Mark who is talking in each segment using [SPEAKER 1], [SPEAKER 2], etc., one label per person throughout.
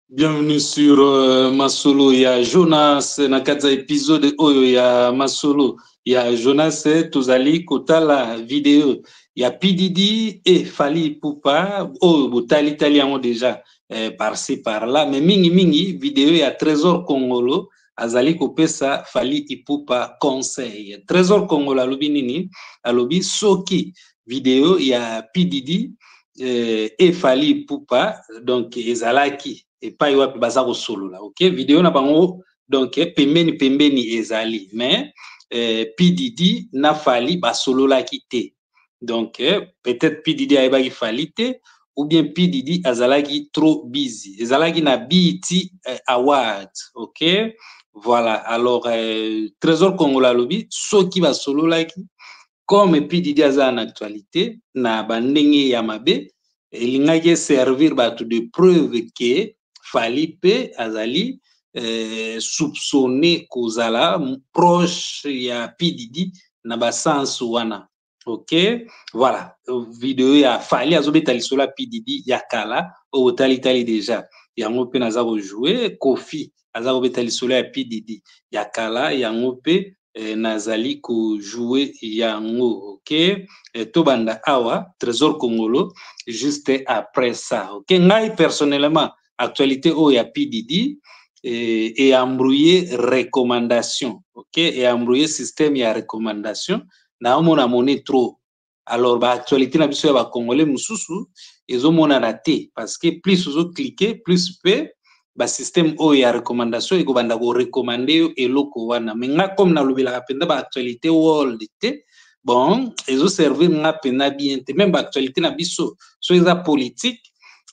[SPEAKER 1] Bienvenue sur Masolo. Il y a Jonas. Dans quatre épisodes, il y a Masolo. Il y a Jonas, Tozali, Kota, la vidéo. Il y a Pididi et Fali Poupa. Oh, Botali, Italien déjà par-ci, par-là. Mais mingi, vidéo, il y a Trésor Congolo. Azali Kopesa, Fali Ipupa, conseil. Trésor Congolo, alobi nini. Alobi Soki. Vidéo, il y a Pididi et Fali Poupa. Donc, Ezalaki. Et pas yoapi bazako solo là, ok? Vidéo na bango donc pembeni ezali, mais Pididi na Fali ba solo la quitté. Donc peut-être Pididi a ba Fali te ou bien Pididi azalaki trop busy. Ezalaki na BET Award, ok? Voilà. Alors Trésor Congolais lobi soki ba solo la ki comme Pididi aza en actualité na bandenge ya mabe elingaki servir bato de preuve que Fali pe azali soupçonné kozala proche ya Pididi na basansu wana, ok? Voilà, vidéo ya Fali azobeta lisolo ya Pididi ya kala oyo tali déjà yango pe naza kojouer. Kofi aza kobeta lisolo ya Pididi ya kala yango pe nazali kojouer yango, ok? Tobanda awa Trésor Congolo juste après ça, ok? Ngai personnellement actualité o ya Pididi et embrouillé recommandation, ok? Et embrouillé système ya recommandation na omona monnaie trop. Alors ba actualité na biso ya ba congolais mususu ezomona na te parce que plus ozo cliquer plus pe ba système o ya recommandation eko banda ko recommander eloko wana. Mais nga comme na lobela penda ba actualité world te bon ezo servir nga pena bien te, même ba actualité na biso so eza politique.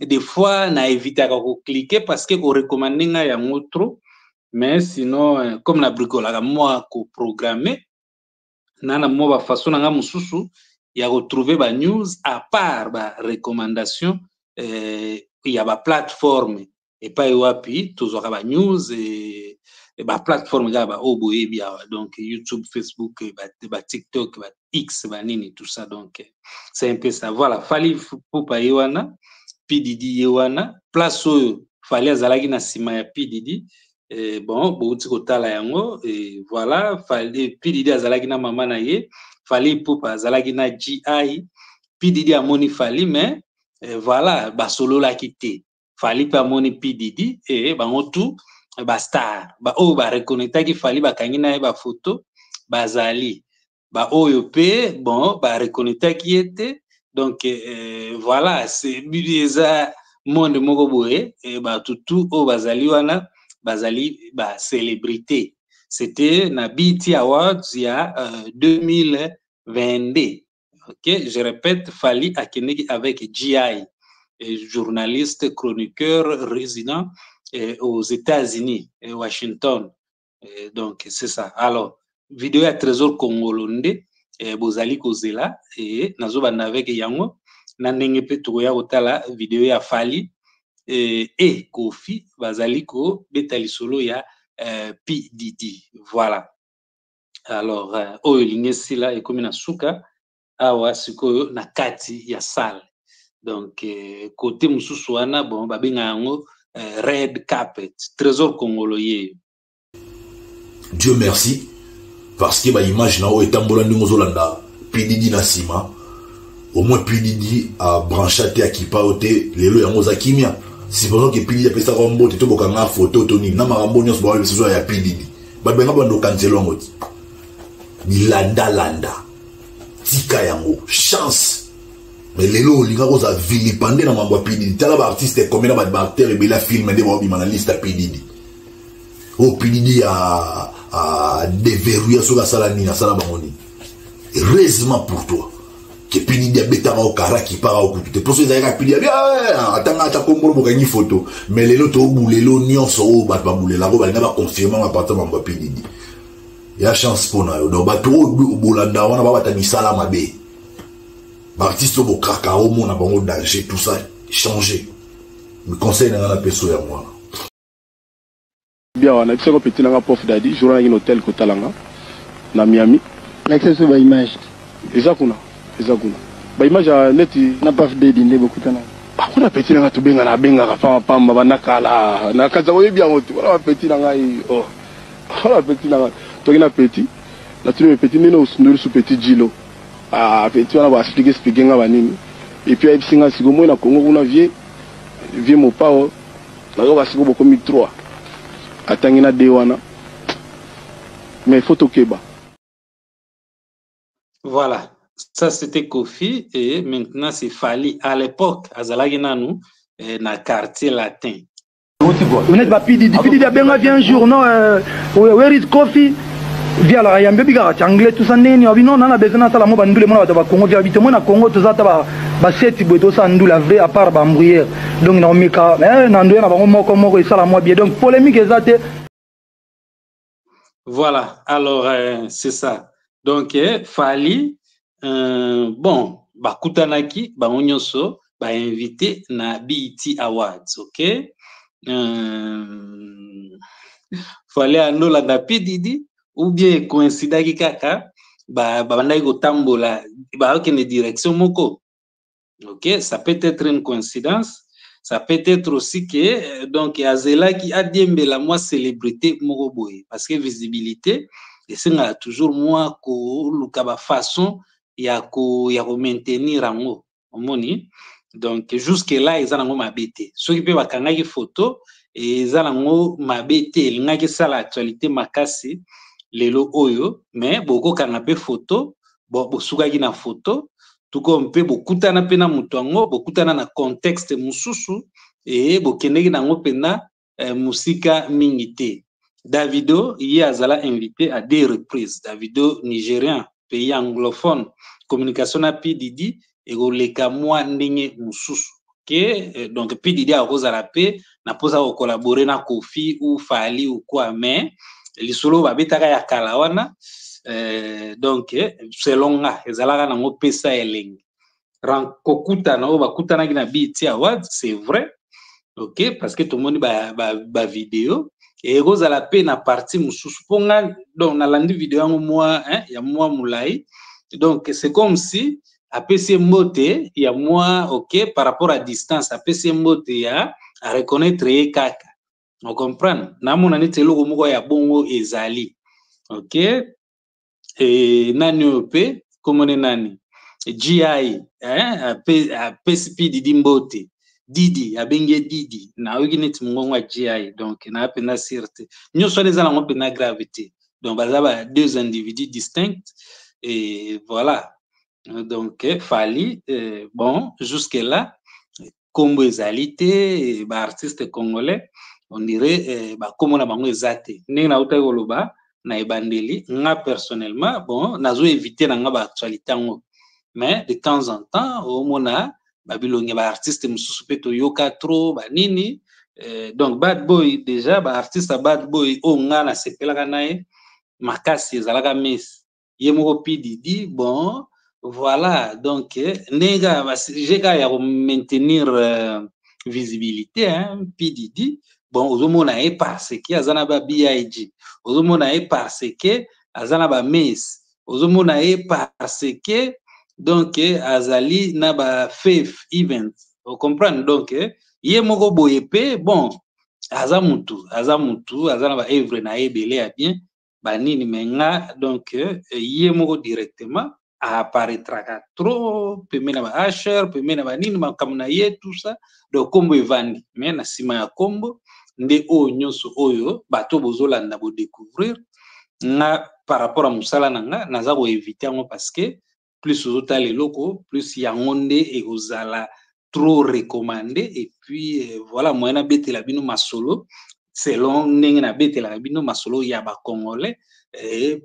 [SPEAKER 1] Des fois, na évité à cliquer parce que vous recommandez un autre, mais sinon, comme na bricolage, moi, ko programmer, na moi, façon na mususu, ya retrouver ba news à part ba recommandation, il y a ba plateforme et pas yoapi, toujours ba news et ba plateforme ga ba oboye bia, donc YouTube, Facebook, ba TikTok, ba X, ba nini, tout ça, donc c'est un peu ça. Voilà, Fali Poupa Yoana. Pididi yewana place oyo Fali azalaki na sima ya Pididi bon bouti kotala yango et voilà. Fali Pididi azalaki na mama na ye, Fali Poupa azalaki na GI, Pididi amoni Fali mais voilà basolo la quitté. Fali pa amoni Pididi et bango tout ba star ba o ba reconnecta ki Fali bakangi na ye ba photo bazali ba oyo pe bon ba reconnecta ki était. Donc voilà, c'est ça monde moko boye et ba tout o bazali wana bazali ba célébrité. C'était na BET Awards il y a 2022. OK, je répète, Fali Akeneki avec GI, journaliste chroniqueur résident aux États-Unis et Washington. Donc c'est ça. Alors, vidéo à Trésor Congolonde bozali kozela et nazobanda avec yango na ndenge pe tokoya kotala vidéo ya Fali et Kofi bazali ko beta lisolo ya Pididi. Voilà. Alors oyo lingesi la ekomi na suka awa sikoyo na kati ya salle. Donc côté mususu wana bon babenga yango red carpet. Trésor Congolo ye.
[SPEAKER 2] Dieu merci. Parce que l'image na o etambola ndingo zolanda Pididi na sima au moins Pididi a branché te akipa ote lelo yango za kimia si pendant que Pididi a pesa rombo te to bokanga photo toni na marambo nyos ba beso ya Pididi ba benga bando kanzelongo ti ni landa tika yango chance mais lelo linga ko za vilipande na mambo Pididi tala ba artiste comme na ba acteur et bela film de ba bima na liste Pididi o Pididi a déverrouiller sur la salle ni na sala bangoni. Heureusement pour toi que Pididi a beta au kara qui part au coup. Te pose za ka Pididi bien atanga ta kombolo bokani photo mais lelo to boulelo nyonso o ba boulela ko ba na confirmer ma partement ba Pididi. Ya chance pour na yo do ba to bolanda wana ba bata misala mabe. Ba artiste bo kraka o mona bango danger tout ça changer. Me conseil na la peso ya moi.
[SPEAKER 3] Bien, on a fait petit dans Prof Daddy, jour dans un hôtel Kotalanga, na Miami.
[SPEAKER 4] L'accès sur l'image.
[SPEAKER 3] Exactement. Ba image à net
[SPEAKER 4] n'a pas fait des dîners beaucoup de temps.
[SPEAKER 3] on a petit na to benga na benga ka fama pamba banakala na kaza oyebi yango to on a petit na ngai oh on a petit na to kina petit na tu me petit nino usunduri su petit jilo ah petit on a expliquer nga banini et puis singa siko mo na Congo kuna vie mo pao na ko basiko boko mi 3 atangi na de wana mais photo keba.
[SPEAKER 1] Voilà, ça c'était Kofi et maintenant c'est Fali. À l'époque, Azalagi Nanou, na quartier latin.
[SPEAKER 4] Vous n'êtes pas Pididi a bien un jour, non? Where is Kofi? Via la Yambe Biga, anglais, tout ça, n'est pas non, on a besoin de ça, la mot bandou, le monde va Congo, via vite, moi, Congo, tout ça, bah, c'est tout ça, nous la vraie, à part Bambouyer. Donc, non, Mika, Nandoué, on va voir comment ça, la moi bien. Donc, polémique, exacte.
[SPEAKER 1] Voilà, alors, c'est ça. Donc, Fali, bon, bah, Kutanaki, bah, Onyoso, bah, invité na BET Awards, ok? Fali ando la na Pididi, ou bien coïncidaki kaka, bah, bandai go tambola, bah, ok, une direction moko. Ok, ça peut être une coïncidence. Ça peut être aussi que, donc, Azela qui a dit, la moi, célébrité, Moroboy. Parce que visibilité, et c'est toujours moi, la façon, il y a maintenir en haut. Donc, jusque-là, ils ont m'abêté. Ceux qui peuvent faire une photo, et ils ont m'abêté. Ils ont ça l'actualité, ma casse, les lo oyo, mais beaucoup canapé photo, bon, soukaki na photo, tout comme peut beaucoup na pena mutuango beaucoup na contexte mususu et bokendeki nango pena musika mingité. Davido y azala invité à 2 reprises. Davido nigérien, pays anglophone, communication na Pididi et goleka moi ndenge mususu. OK, donc Pididi a kozala pe na posa ko collaborer na Kofi ou Fali ou quoi, mais lisolo babetaka ya kalawana. Donc selon nga ezalaka nango pesa elengi rankokuta na bakuta na kina BET Awards, c'est vrai, ok, parce que tout le monde ba vidéo et kozala pe na partie mususu ponga donc na landi vidéo yango moi ya moi mulai, donc c'est comme si apesi mbote ya moi, ok, par rapport à distance apesi mbote ya à reconnaître ye kaka, on comprend na mona neti eloko moko ya bongo ezali, ok. Et nani ope komone nani GI apesi Pididi mbote Didi abenge Didi na oki neti mongongo GI, donc na pena sirte nyonso eza nango pena gravité, donc bazaba 2 individus distincts et voilà. Donc Fali bon jusque là kombo ezalité ba artiste congolais on dirait ba komona bango ezate ndenge na uta koloba na ebandeli nga personnellement bon nazo éviter na nga ba actualité ngo, mais de temps en temps au mona babilonge ba artiste mususu pe to yoka trop ba nini donc Bad Boy déjà ba artiste Bad Boy o nga na sepelaka nae makasi ezalaka mes ye moko Pididi bon voilà, donc nega j'ai qu'à maintenir visibilité Pididi bon ozomona e parce que azana ba BIG, ozomona e parce que azana ba mes, ozomona e parce que donc azali na ba faith event, vous comprenez, donc ye moko boye pe bon azamutu azana ba evre na ebele ya bien banini menga, donc ye moko directement apparaîtra trop pemena ba Asher pemena ba nini makamuna ye tout ça, donc kombo evandi mais na sima ya kombo nde o nyonso oyo bato bozolanda bo découvrir nga par rapport à musala nanga naza ko éviter ngo parce que plus ozotala eloko plus yango nde ekozala trop recommandé et puis voilà moyen na betela bino masolo selon ndenge na betela bino masolo ya ba congolais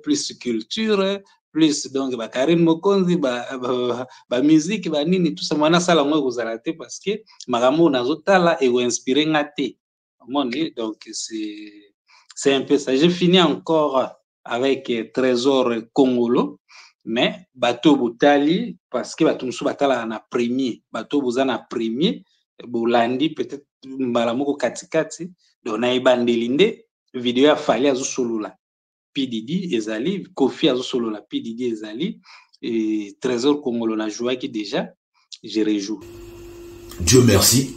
[SPEAKER 1] plus culture plus donc ba Karim Mokonzi ba musique ba nini tout ça mwana sala ngo ekozala te parce que makambo nazotala e ko inspirer nga te. Donc c'est un peu ça. J'ai fini encore avec Trésor Congolo, mais bateau botali parce que bateau musu batala na premier, bateau bozana premier bolandi peut-être mbalamoko katikati donc na ebandelinde vidéo ya Fali azo solola Pididi ezali Kofi azo solola Pididi ezali et Trésor Congolo na joie qui déjà je rejoue.
[SPEAKER 2] Dieu merci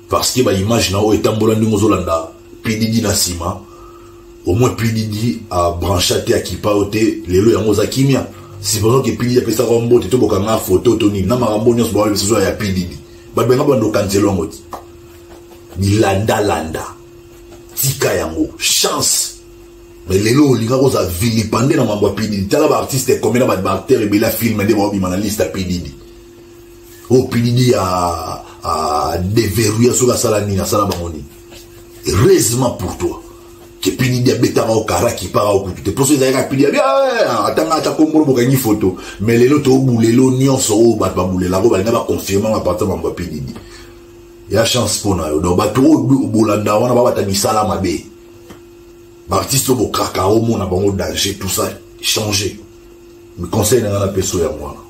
[SPEAKER 2] parce que ba image na o etambola ndingo zolanda PDD na sima au moins PDD a branché te akipa ote lelo yango za kimia c'est pour ça que PDD a fait ça comme bote to bokanga photo toni na marambo nyos ba besoin ya PDD ba benga bando cancelo ngoti ni landa tika yango chance mais lelo linga ko za vilipande na mambo PDD tala ba artiste comme na ba acteur et la film de ba bi manaliste PDD o PDD a déverrouillé sur la salle ni na sala bangoni heureusement pour toi que PDD a beta au kara qui part au coup te pour ça ils a PDD bien attends ta kombolo boka ni photo mais lelo to boulelo nyonso o ba boulela ko ba na confirmer ma partir mambo PDD ya chance pour na do ba to bolanda wana ba bata misala mabe ba artiste bo kraka o mona bango danger tout ça changer me conseil na la personne ya moi